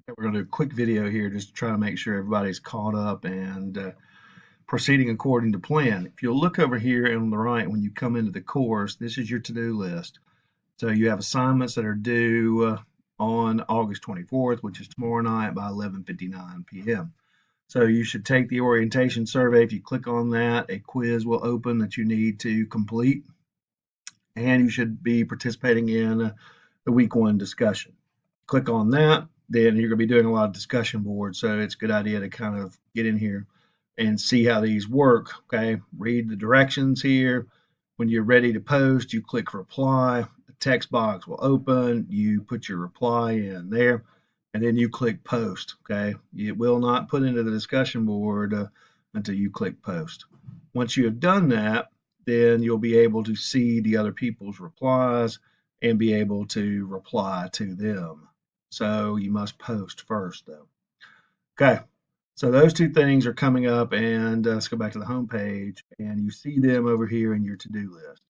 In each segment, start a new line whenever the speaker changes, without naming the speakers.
We're going to do a quick video here just to try to make sure everybody's caught up and proceeding according to plan. If you'll look over here on the right when you come into the course, this is your to-do list. So you have assignments that are due on August 24th, which is tomorrow night by 11:59 p.m. So you should take the orientation survey. If you click on that, a quiz will open that you need to complete, and you should be participating in the week one discussion. Click on that, then you're going to be doing a lot of discussion boards. So it's a good idea to kind of get in here and see how these work. Okay, read the directions here. When you're ready to post, you click reply. The text box will open. You put your reply in there, and then you click post. Okay, it will not put into the discussion board until you click post. Once you have done that, then you'll be able to see the other people's replies and be able to reply to them. So you must post first, though. Okay, so those two things are coming up, and let's go back to the home page, and you see them over here in your to-do list.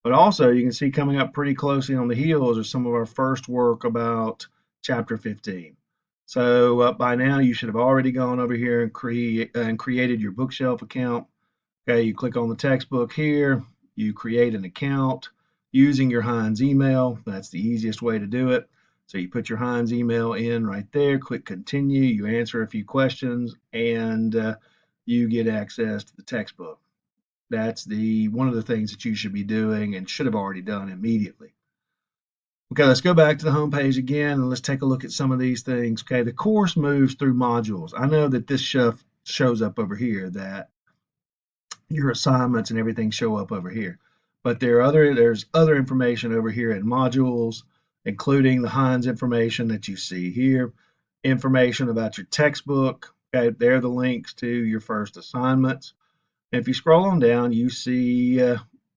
But also, you can see coming up pretty closely on the heels are some of our first work about chapter 15. So by now, you should have already gone over here and created your bookshelf account. Okay, you click on the textbook here, you create an account using your Heinz email. That's the easiest way to do it. So you put your Heinz email in right there, click continue, you answer a few questions, and you get access to the textbook. That's one of the things that you should be doing and should have already done immediately. Okay, let's go back to the home page again and let's take a look at some of these things. Okay, the course moves through modules. I know that this shows up over here, that your assignments and everything show up over here. But there's other information over here in modules, including the Heinz information that you see here, information about your textbook. Okay, they're the links to your first assignments. And if you scroll on down, you see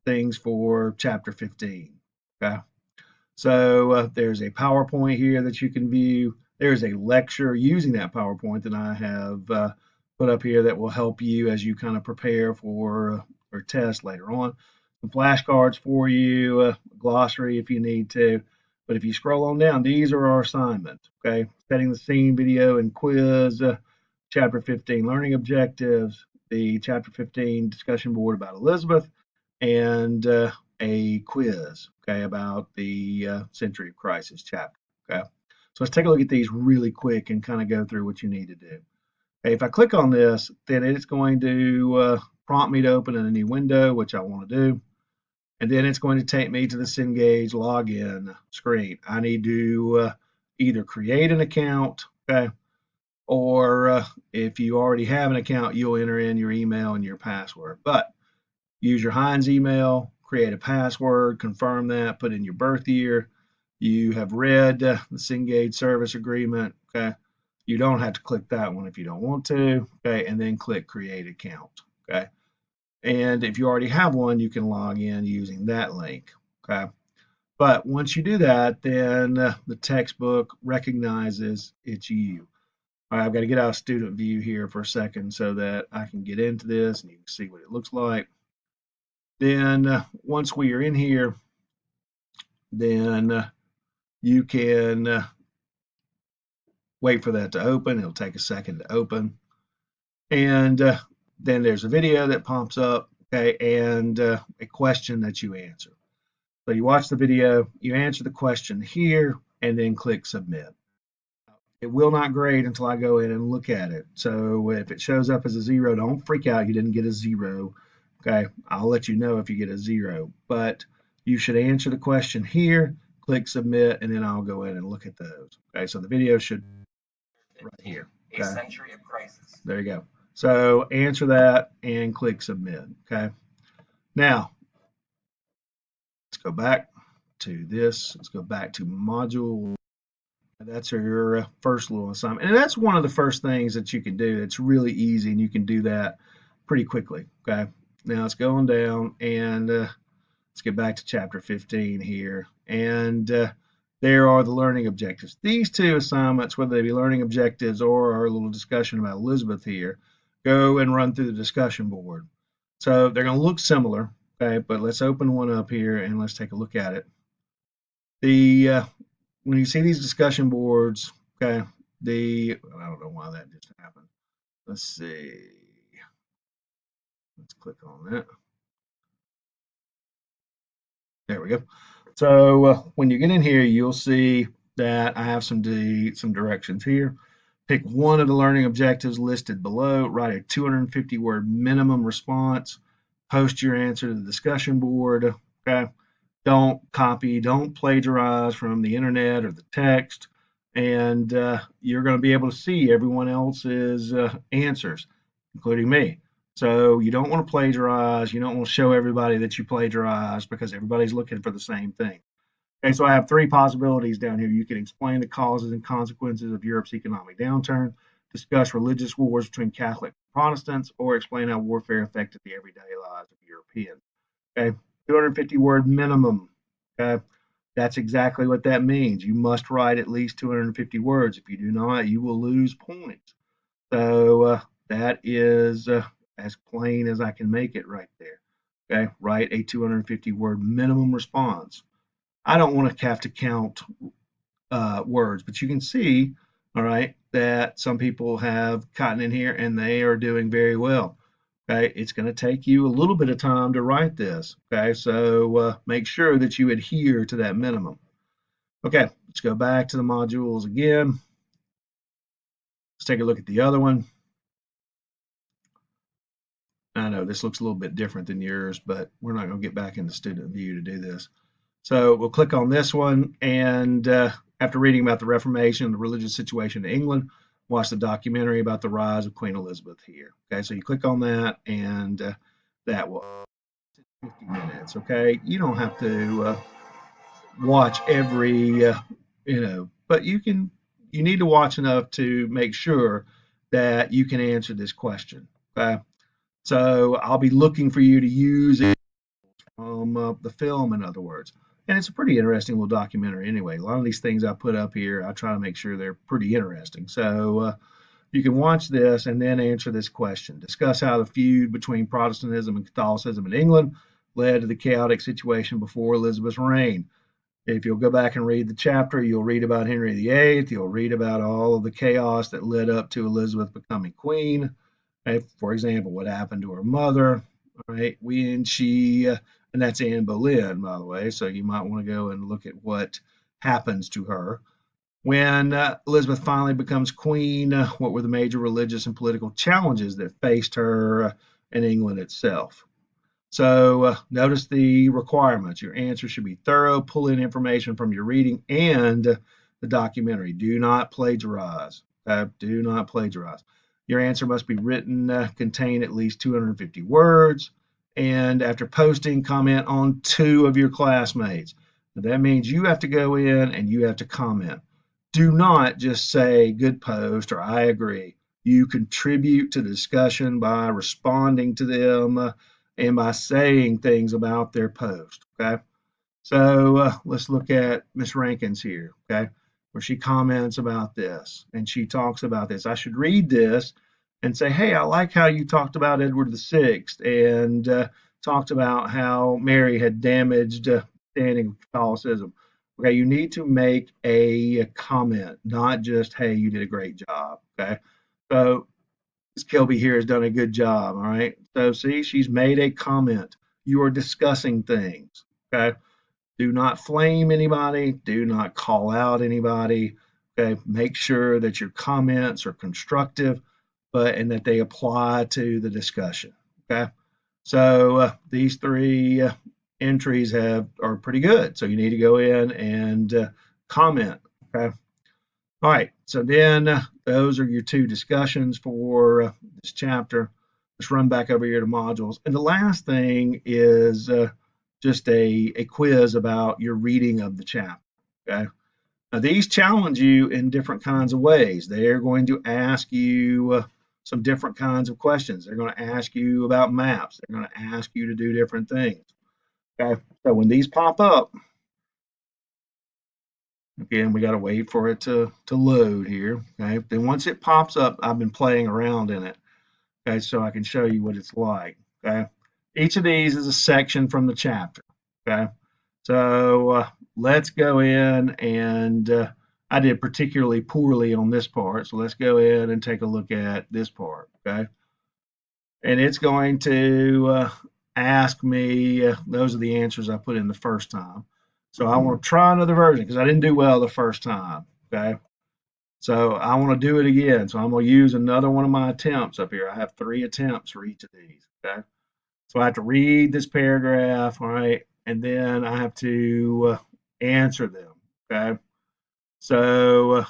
things for chapter 15. Okay, so there's a PowerPoint here that you can view. There's a lecture using that PowerPoint that I have put up here that will help you as you kind of prepare for test later on. Some flashcards for you, a glossary if you need to. But if you scroll on down, these are our assignments. Okay, setting the scene video and quiz, chapter 15 learning objectives, the chapter 15 discussion board about Elizabeth, and a quiz, okay, about the Century of Crisis chapter. Okay, so let's take a look at these really quick and kind of go through what you need to do. Okay, if I click on this, then it's going to prompt me to open in a new window, which I want to do. And then it's going to take me to the Cengage login screen. I need to either create an account, okay, or if you already have an account, you'll enter in your email and your password. But use your Heinz email, create a password, confirm that, put in your birth year. You have read the Cengage service agreement, okay. You don't have to click that one if you don't want to, okay, and then click create account, okay. And if you already have one, you can log in using that link, okay. But once you do that, then the textbook recognizes it's you. All right, I've got to get out of student view here for a second so that I can get into this and you can see what it looks like. Then once we are in here, then you can wait for that to open. It'll take a second to open. And then there's a video that pops up, okay, and a question that you answer. So you watch the video, you answer the question here, and then click submit. It will not grade until I go in and look at it. So if it shows up as a 0, don't freak out. You didn't get a 0. Okay, I'll let you know if you get a 0. But you should answer the question here, click submit, and then I'll go in and look at those. Okay, so the video should right here. Okay? A Century of Crisis. There you go. So answer that and click submit. Okay. Now let's go back to this. Let's go back to module. That's your first little assignment. And that's one of the first things that you can do. It's really easy and you can do that pretty quickly. Okay. Now let's go on down and let's get back to chapter 15 here. And there are the learning objectives. These two assignments, whether they be learning objectives or our little discussion about Elizabeth here, go and run through the discussion board. So they're going to look similar, okay, but let's open one up here and let's take a look at it. When you see these discussion boards, okay, I don't know why that just happened. Let's see. Let's click on that. There we go. So when you get in here, you'll see that I have some directions here. Pick one of the learning objectives listed below. Write a 250 word minimum response. Post your answer to the discussion board. Okay. Don't copy, don't plagiarize from the internet or the text. And you're going to be able to see everyone else's answers, including me. So you don't want to plagiarize. You don't want to show everybody that you plagiarize because everybody's looking for the same thing. Okay, so I have three possibilities down here. You can explain the causes and consequences of Europe's economic downturn, discuss religious wars between Catholic and Protestants, or explain how warfare affected the everyday lives of Europeans. Okay, 250 word minimum. Okay, that's exactly what that means. You must write at least 250 words. If you do not, you will lose points. So that is as plain as I can make it right there. Okay, write a 250 word minimum response. I don't want to have to count words, but you can see, all right, that some people have gotten in here and they are doing very well. Okay, it's going to take you a little bit of time to write this. Okay, so make sure that you adhere to that minimum. Okay, let's go back to the modules again. Let's take a look at the other one. I know this looks a little bit different than yours, but we're not going to get back into student view to do this. So we'll click on this one, and after reading about the Reformation and the religious situation in England, watch the documentary about the rise of Queen Elizabeth here. Okay, so you click on that, and that will 50 minutes. Okay, you don't have to watch every, but you need to watch enough to make sure that you can answer this question. Okay, so I'll be looking for you to use it the film, in other words. And it's a pretty interesting little documentary anyway. A lot of these things I put up here, I try to make sure they're pretty interesting. So you can watch this and then answer this question. Discuss how the feud between Protestantism and Catholicism in England led to the chaotic situation before Elizabeth's reign. If you'll go back and read the chapter, you'll read about Henry VIII. You'll read about all of the chaos that led up to Elizabeth becoming queen. For example, what happened to her mother, right? And that's Anne Boleyn, by the way. So you might want to go and look at what happens to her. When Elizabeth finally becomes queen, what were the major religious and political challenges that faced her in England itself? So notice the requirements. Your answer should be thorough, pull in information from your reading and the documentary. Do not plagiarize. Do not plagiarize. Your answer must be written, contain at least 250 words, and after posting, comment on 2 of your classmates. Now, that means you have to go in and you have to comment. Do not just say good post or I agree. You contribute to the discussion by responding to them and by saying things about their post. Okay, so let's look at Miss Rankins here. Okay, where she comments about this and she talks about this. I should read this and say, hey, I like how you talked about Edward VI and talked about how Mary had damaged standing of Catholicism. Okay, you need to make a comment, not just, hey, you did a great job. Okay, so Ms. Kilby here has done a good job. All right. So see, she's made a comment. You are discussing things. Okay. Do not flame anybody. Do not call out anybody. Okay. Make sure that your comments are constructive, and that they apply to the discussion. Okay. So these 3 entries are pretty good. So you need to go in and comment. Okay. All right, so then those are your 2 discussions for this chapter. Let's run back over here to modules. And the last thing is just a quiz about your reading of the chapter. Okay. Now, these challenge you in different kinds of ways. They're going to ask you some different kinds of questions. They're going to ask you about maps. They're going to ask you to do different things. Okay, so when these pop up, again, we got to wait for it to load here. Okay, then once it pops up, I've been playing around in it. Okay, so I can show you what it's like. Okay, each of these is a section from the chapter. Okay, so let's go in and I did particularly poorly on this part, so let's go ahead and take a look at this part, okay? And it's going to ask me, those are the answers I put in the first time. So I want to try another version because I didn't do well the first time, okay? So I want to do it again. So I'm going to use another one of my attempts up here. I have 3 attempts for each of these, okay? So I have to read this paragraph, all right, and then I have to answer them, okay? So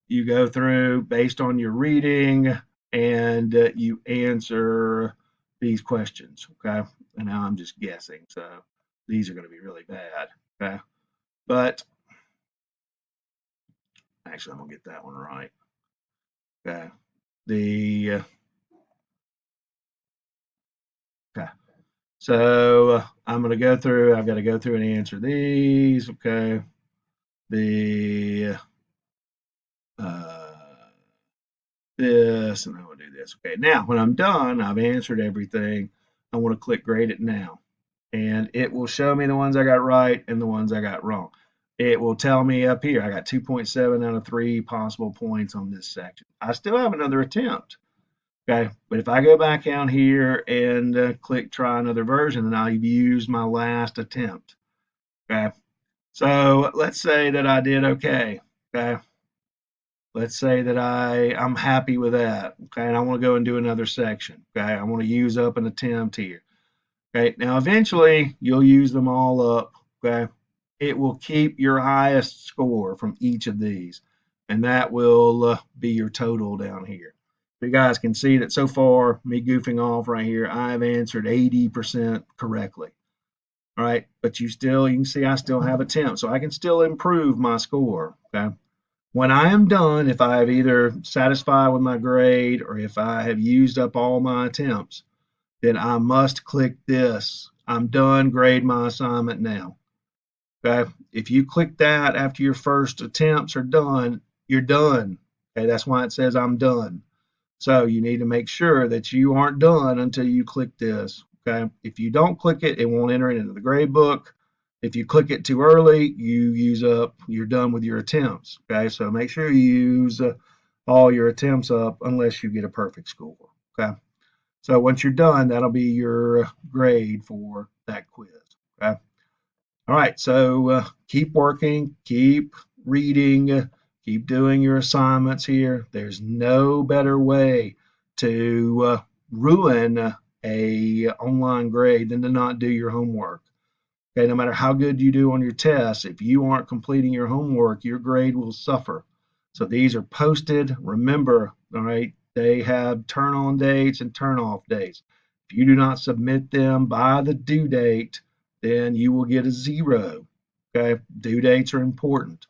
you go through based on your reading and you answer these questions, okay? And now I'm just guessing, so these are going to be really bad, okay? But actually, I'm going to get that one right, okay? The okay. So I'm going to go through. I've got to go through and answer these, okay? The this, and I will do this. Okay, now when I'm done, I've answered everything. I want to click grade it now. And it will show me the ones I got right and the ones I got wrong. It will tell me up here, I got 2.7 out of 3 possible points on this section. I still have another attempt. Okay, but if I go back down here and click try another version, then I've used my last attempt. Okay, so let's say that I did okay. Okay, let's say that I'm happy with that. Okay, and I want to go and do another section. Okay, I want to use up an attempt here. Okay, now eventually you'll use them all up. Okay, it will keep your highest score from each of these, and that will be your total down here. You guys can see that so far, me goofing off right here, I've answered 80% correctly. All right, but you can see I still have attempts, so I can still improve my score. Okay. When I am done, if I have either satisfied with my grade or if I have used up all my attempts, then I must click this. I'm done, grade my assignment now. Okay. If you click that after your first attempts are done, you're done. Okay. That's why it says I'm done. So you need to make sure that you aren't done until you click this. Okay. If you don't click it, it won't enter it into the grade book. If you click it too early, you're done with your attempts. Okay. So make sure you use all your attempts up unless you get a perfect score. Okay. So once you're done, that'll be your grade for that quiz. Okay. All right. So keep working, keep reading, keep doing your assignments here. There's no better way to ruin a online grade than to not do your homework. Okay. No matter how good you do on your tests, if you aren't completing your homework, your grade will suffer. So these are posted. Remember, all right, they have turn on dates and turn off dates. If you do not submit them by the due date, then you will get a 0. Okay, due dates are important.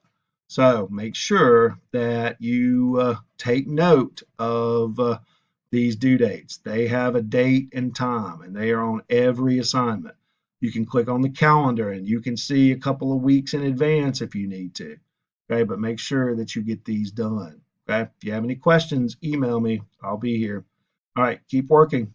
So make sure that you take note of these due dates. They have a date and time, and they are on every assignment. You can click on the calendar and you can see a couple of weeks in advance if you need to. Okay, but make sure that you get these done. Okay, if you have any questions, email me. I'll be here. All right, keep working.